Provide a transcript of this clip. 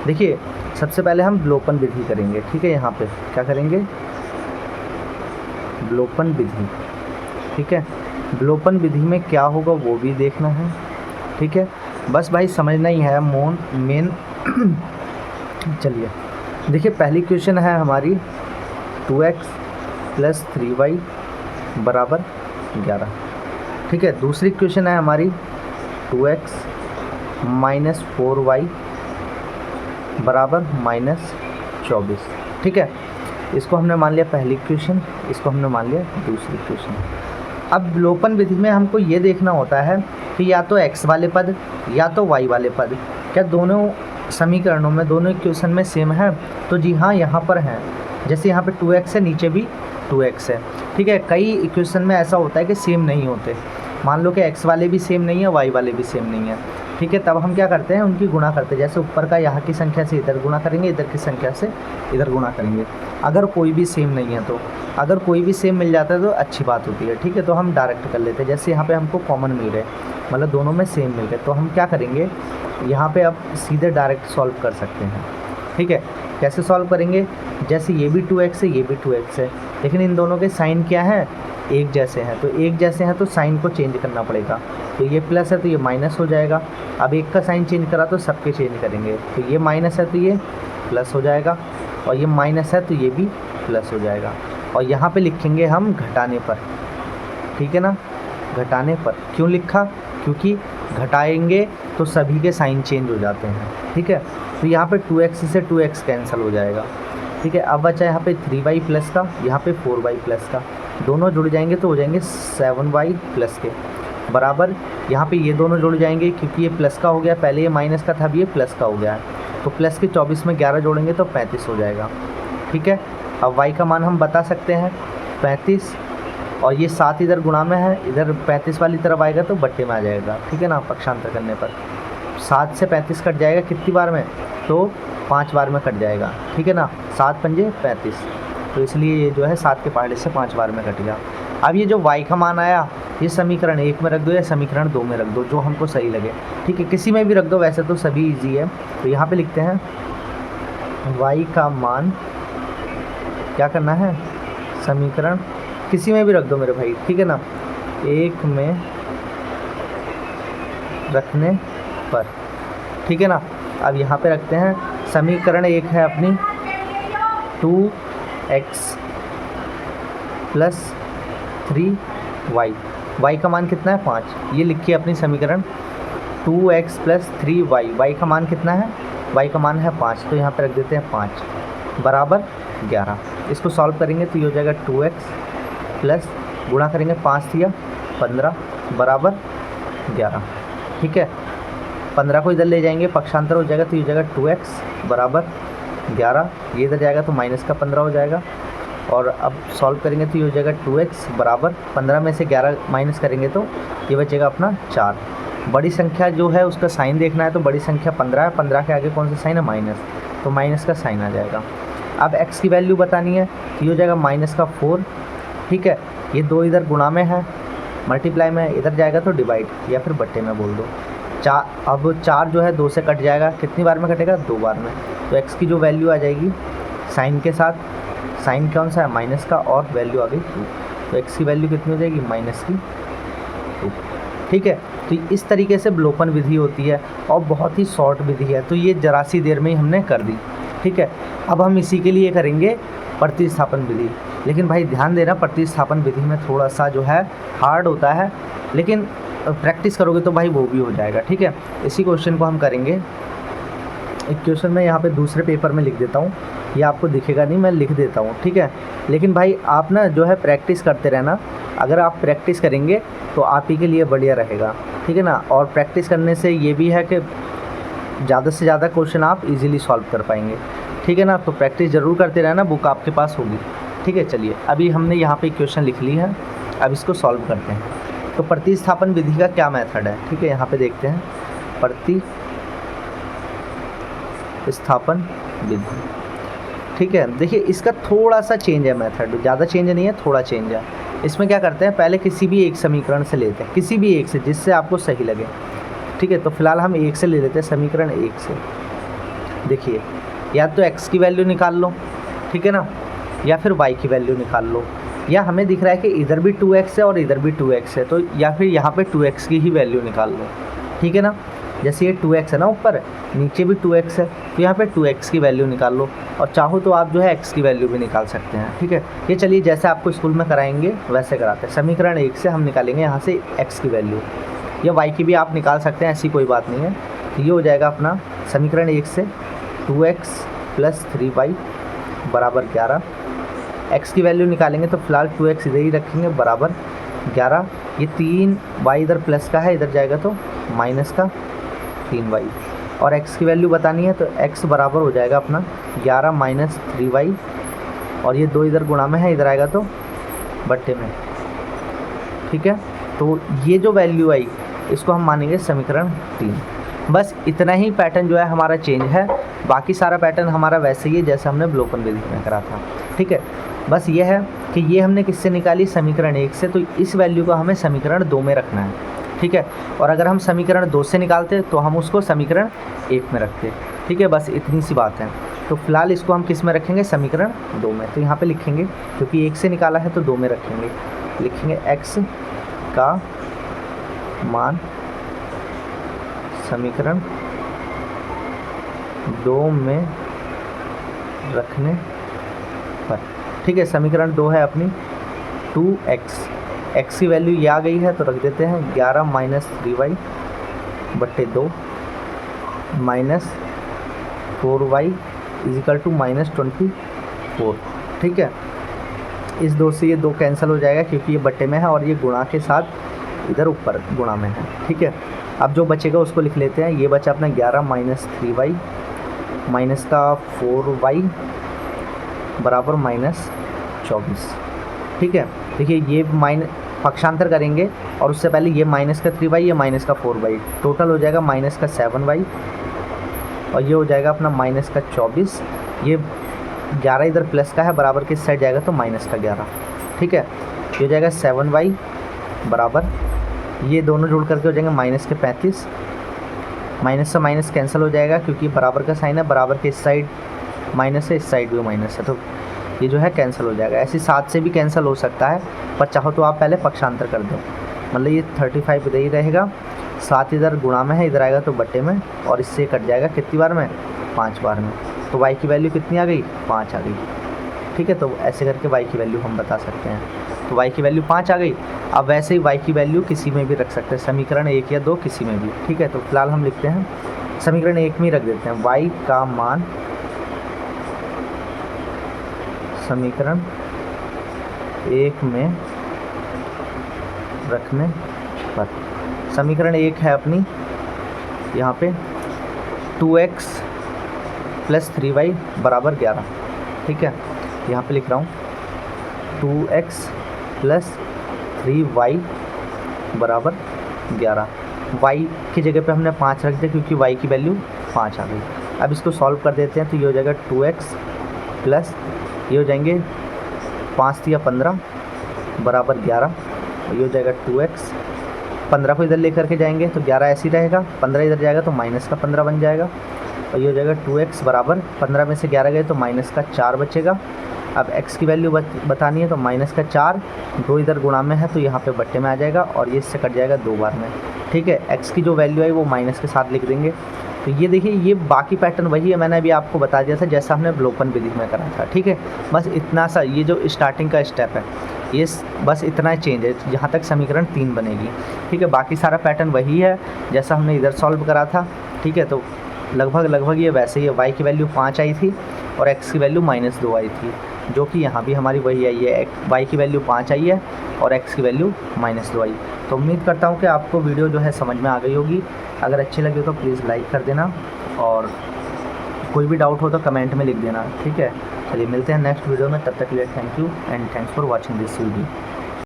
देखिए सबसे पहले हम विलोपन विधि करेंगे, ठीक है। यहाँ पे क्या करेंगे, विलोपन विधि, ठीक है। विलोपन विधि में क्या होगा वो भी देखना है, ठीक है। बस भाई समझना ही है मेन चलिए देखिए पहली क्वेश्चन है हमारी 2x + 3y = 11, ठीक है। दूसरी क्वेश्चन है हमारी 2x - 4y = -24, ठीक है। इसको हमने मान लिया पहली क्वेश्चन, इसको हमने मान लिया दूसरी क्वेश्चन। अब विलोपन विधि में हमको ये देखना होता है कि या तो x वाले पद या तो y वाले पद क्या दोनों समीकरणों में, दोनों इक्वेशन में सेम है। तो जी हाँ, यहाँ पर हैं। जैसे यहाँ पे 2x है, नीचे भी 2x है, ठीक है। कई इक्वेशन में ऐसा होता है कि सेम नहीं होते। मान लो कि x वाले भी सेम नहीं है, y वाले भी सेम नहीं है, ठीक है। तब हम क्या करते हैं, उनकी गुणा करते हैं। जैसे ऊपर का यहाँ की संख्या से इधर गुणा करेंगे, इधर की संख्या से इधर गुणा करेंगे। अगर कोई भी सेम नहीं है तो, अगर कोई भी सेम मिल जाता है तो अच्छी बात होती है, ठीक है। तो हम डायरेक्ट कर लेते हैं। जैसे यहाँ पे हमको कॉमन मिल रहे, मतलब दोनों में सेम मिल गए, तो हम क्या करेंगे, यहाँ पे अब सीधे डायरेक्ट सॉल्व कर सकते हैं, ठीक है। कैसे सॉल्व करेंगे, जैसे ये भी 2x है, ये भी 2x है, लेकिन इन दोनों के साइन क्या हैं, एक जैसे हैं। तो एक जैसे हैं तो साइन को चेंज करना पड़ेगा। तो ये प्लस है तो ये माइनस हो जाएगा। अब एक का साइन चेंज करा तो सबके चेंज करेंगे। तो ये माइनस है तो ये प्लस हो जाएगा, और ये माइनस है तो ये भी प्लस हो जाएगा। और यहाँ पे लिखेंगे हम घटाने पर, ठीक है ना। घटाने पर क्यों लिखा, क्योंकि घटाएंगे तो सभी के साइन चेंज हो जाते हैं, ठीक है। तो यहाँ पे 2x से 2x कैंसिल हो जाएगा, ठीक है। अब बचा यहाँ पे 3y प्लस का, यहाँ पे 4y प्लस का, दोनों जुड़ जाएंगे तो हो जाएंगे 7y प्लस के बराबर। यहाँ पे ये दोनों जुड़ जाएंगे क्योंकि ये प्लस का हो गया, पहले ये माइनस का था, अब ये प्लस का हो गया है। तो प्लस के 24 में 11 जोड़ेंगे तो 35 हो जाएगा, ठीक है। अब y का मान हम बता सकते हैं 35, और ये 7 इधर गुणा में है, इधर 35 वाली तरफ आएगा तो बट्टे में आ जाएगा, ठीक है ना। पक्षांतर करने पर 7 से 35 कट जाएगा कितनी बार में, तो 5 बार में कट जाएगा, ठीक है ना। 7 पंजे 35, तो इसलिए ये जो है 7 के पहाड़े से 5 बार में कट गया। अब ये जो y का मान आया, ये समीकरण 1 में रख दो या समीकरण 2 में रख दो, जो हमको सही लगे, ठीक है। किसी में भी रख दो, वैसे तो सभी इजी है। तो यहाँ पे लिखते हैं y का मान, क्या करना है, समीकरण किसी में भी रख दो मेरे भाई, ठीक है ना, 1 में रखने पर, ठीक है ना। अब यहाँ पे रखते हैं समीकरण 1 है अपनी 2x + 3y, y का मान कितना है 5। ये लिखिए अपनी समीकरण 2x + 3y, y का मान कितना है, y का मान है 5, तो यहाँ पे रख देते हैं 5 बराबर 11। इसको सॉल्व करेंगे तो ये हो जाएगा 2x प्लस गुणा करेंगे 5 या 15 बराबर 11, ठीक है। 15 को इधर ले जाएंगे, पक्षांतर हो जाएगा तो ये हो जाएगा 2x बराबर 11, ये इधर जाएगा तो माइनस का 15 हो जाएगा। और अब सॉल्व करेंगे तो ये हो जाएगा 2x बराबर 15 में से 11 माइनस करेंगे तो ये बचेगा अपना 4। बड़ी संख्या जो है उसका साइन देखना है, तो बड़ी संख्या 15 है, 15 के आगे कौन सा साइन है, माइनस, तो माइनस का साइन आ जाएगा। अब x की वैल्यू बतानी है तो ये हो जाएगा -4, ठीक है। ये 2 इधर गुणा में है, मल्टीप्लाई में, इधर जाएगा तो डिवाइड या फिर बट्टे में बोल दो। 4, अब 4 जो है 2 से कट जाएगा, कितनी बार में कटेगा, 2 बार में। तो x की जो वैल्यू आ जाएगी साइन के साथ, साइन कौन सा है, माइनस का, और वैल्यू आ गई 2, तो x की वैल्यू कितनी हो जाएगी, -2, ठीक है। तो इस तरीके से विलोपन विधि होती है और बहुत ही शॉर्ट विधि है। तो ये जरा सी देर में ही हमने कर दी, ठीक है। अब हम इसी के लिए करेंगे प्रतिस्थापन विधि। लेकिन भाई ध्यान देना, प्रतिस्थापन विधि में थोड़ा सा जो है हार्ड होता है, लेकिन प्रैक्टिस करोगे तो भाई वो भी हो जाएगा, ठीक है। इसी क्वेश्चन को हम करेंगे। एक क्वेश्चन मैं यहाँ पे दूसरे पेपर में लिख देता हूँ, ये आपको दिखेगा नहीं, मैं लिख देता हूँ, ठीक है। लेकिन भाई आप ना जो है प्रैक्टिस करते रहना। अगर आप प्रैक्टिस करेंगे तो आप ही के लिए बढ़िया रहेगा, ठीक है ना। और प्रैक्टिस करने से ये भी है कि ज़्यादा से ज़्यादा क्वेश्चन आप इजीली सॉल्व कर पाएंगे, ठीक है ना। तो प्रैक्टिस ज़रूर करते रहना, बुक आपके पास होगी, ठीक है। चलिए अभी हमने यहाँ पे क्वेश्चन लिख ली है, अब इसको सॉल्व करते हैं। तो प्रतिस्थापन विधि का क्या मेथड है, ठीक है, यहाँ पे देखते हैं प्रतिस्थापन विधि, ठीक है। देखिए इसका थोड़ा सा चेंज है मेथड, ज़्यादा चेंज नहीं है, थोड़ा चेंज है। इसमें क्या करते हैं, पहले किसी भी एक समीकरण से लेते हैं, किसी भी एक से जिससे आपको सही लगे, ठीक है। तो फिलहाल हम 1 से ले लेते हैं, समीकरण 1 से। देखिए या तो x की वैल्यू निकाल लो, ठीक है ना, या फिर y की वैल्यू निकाल लो, या हमें दिख रहा है कि इधर भी 2x है और इधर भी 2x है, तो या फिर यहाँ पे 2x की ही वैल्यू निकाल लो, ठीक है ना। जैसे ये 2x है ना ऊपर, नीचे भी 2x है, तो यहाँ पे 2x की वैल्यू निकाल लो, और चाहो तो आप जो है x की वैल्यू भी निकाल सकते हैं, ठीक है। ये चलिए जैसे आपको स्कूल में कराएंगे वैसे कराते हैं। समीकरण 1 से हम निकालेंगे यहाँ से x की वैल्यू, या y की भी आप निकाल सकते हैं, ऐसी कोई बात नहीं है। तो ये हो जाएगा अपना समीकरण 1 से 2x + 3y बराबर 11। x की वैल्यू निकालेंगे तो फिलहाल 2x इधर ही रखेंगे बराबर 11। ये 3y इधर प्लस का है, इधर जाएगा तो माइनस का 3y, और x की वैल्यू बतानी है तो x बराबर हो जाएगा अपना 11 - 3y, और ये 2 इधर गुणा में है, इधर आएगा तो बट्टे में, ठीक है। तो ये जो वैल्यू आई इसको हम मानेंगे समीकरण 3। बस इतना ही पैटर्न जो है हमारा चेंज है, बाकी सारा पैटर्न हमारा वैसे ही है जैसे हमने विलोपन विधि में करा था, ठीक है। बस ये है कि ये हमने किससे निकाली, समीकरण 1 से, तो इस वैल्यू को हमें समीकरण 2 में रखना है, ठीक है। और अगर हम समीकरण 2 से निकालते तो हम उसको समीकरण 1 में रखते, ठीक है। बस इतनी सी बात है। तो फिलहाल इसको हम किस में रखेंगे, समीकरण 2 में। तो यहाँ पे लिखेंगे, क्योंकि 1 से निकाला है तो 2 में रखेंगे, लिखेंगे x का मान समीकरण 2 में रखने पर, ठीक है। समीकरण 2 है अपनी 2x, x की वैल्यू ये आ गई है तो रख देते हैं 11 - 3y बट्टे 2 माइनस 4y = -24, ठीक है। इस 2 से ये 2 कैंसिल हो जाएगा क्योंकि ये बट्टे में है और ये गुणा के साथ इधर ऊपर गुणा में है, ठीक है। अब जो बचेगा उसको लिख लेते हैं। ये बचा अपना 11 - 3y माइनस का 4y बराबर -24, ठीक है। देखिए ये पक्षांतर करेंगे और उससे पहले ये माइनस का 3y, ये माइनस का 4y, टोटल हो जाएगा माइनस का 7y, और ये हो जाएगा अपना माइनस का 24। ये 11 इधर प्लस का है, बराबर किस साइड जाएगा तो माइनस का 11, ठीक है। ये हो जाएगा 7y बराबर, ये दोनों जोड़ करके हो जाएंगे माइनस के 35, माइनस से माइनस कैंसिल हो जाएगा क्योंकि बराबर का साइन है, बराबर के इस साइड माइनस है, इस साइड भी माइनस है, तो ये जो है कैंसिल हो जाएगा। ऐसे 7 से भी कैंसिल हो सकता है, पर चाहो तो आप पहले पक्षांतर कर दो, मतलब ये 35 इधर ही रहेगा, 7 इधर गुणा में है, इधर आएगा तो बट्टे में, और इससे कट जाएगा कितनी बार में, 5 बार में। तो y की वैल्यू कितनी आ गई, 5 आ गई, ठीक है। तो ऐसे करके y की वैल्यू हम बता सकते हैं। तो y की वैल्यू 5 आ गई। अब वैसे ही y की वैल्यू किसी में भी रख सकते हैं, समीकरण 1 या 2 किसी में भी, ठीक है। तो फिलहाल हम लिखते हैं समीकरण 1 में ही रख देते हैं, y का मान समीकरण 1 में रखने पर, समीकरण 1 है अपनी यहाँ पे 2x + 3y बराबर 11, ठीक है। यहाँ पे लिख रहा हूँ 2x + 3y बराबर 11। y की जगह पे हमने 5 रख दिया क्योंकि y की वैल्यू 5 आ गई। अब इसको सॉल्व कर देते हैं, तो ये हो जाएगा 2x प्लस ये हो जाएंगे 5 या 15 बराबर 11, और ये हो जाएगा 2x, 15 को इधर लेकर के जाएंगे तो 11 ऐसे ही रहेगा, 15 इधर जाएगा तो माइनस का 15 बन जाएगा, और ये हो जाएगा 2x बराबर 15 में से 11 गए तो माइनस का 4 बचेगा। अब x की वैल्यू बतानी है तो माइनस का 4, 2 इधर गुणा में है तो यहाँ पे बट्टे में आ जाएगा, और ये इससे कट जाएगा 2 बार में, ठीक है। x की जो वैल्यू है वो माइनस के साथ लिख देंगे। तो ये देखिए ये बाकी पैटर्न वही है, मैंने अभी आपको बता दिया था जैसा हमने विलोपन विधि में करा था, ठीक है। बस इतना सा ये जो स्टार्टिंग का स्टेप है ये बस इतना चेंज है, यहाँ तक समीकरण 3 बनेगी, ठीक है। बाकी सारा पैटर्न वही है जैसा हमने इधर सॉल्व करा था, ठीक है। तो लगभग ये वैसे ही है। y की वैल्यू 5 आई थी और x की वैल्यू -2 आई थी, जो कि यहाँ भी हमारी वही आई है, y की वैल्यू 5 आई है और x की वैल्यू -2 आई। तो उम्मीद करता हूँ कि आपको वीडियो जो है समझ में आ गई होगी। अगर अच्छी लगी तो प्लीज़ लाइक कर देना, और कोई भी डाउट हो तो कमेंट में लिख देना, ठीक है। चलिए मिलते हैं नेक्स्ट वीडियो में, तब तक के लिए thank you and thanks for watching this video.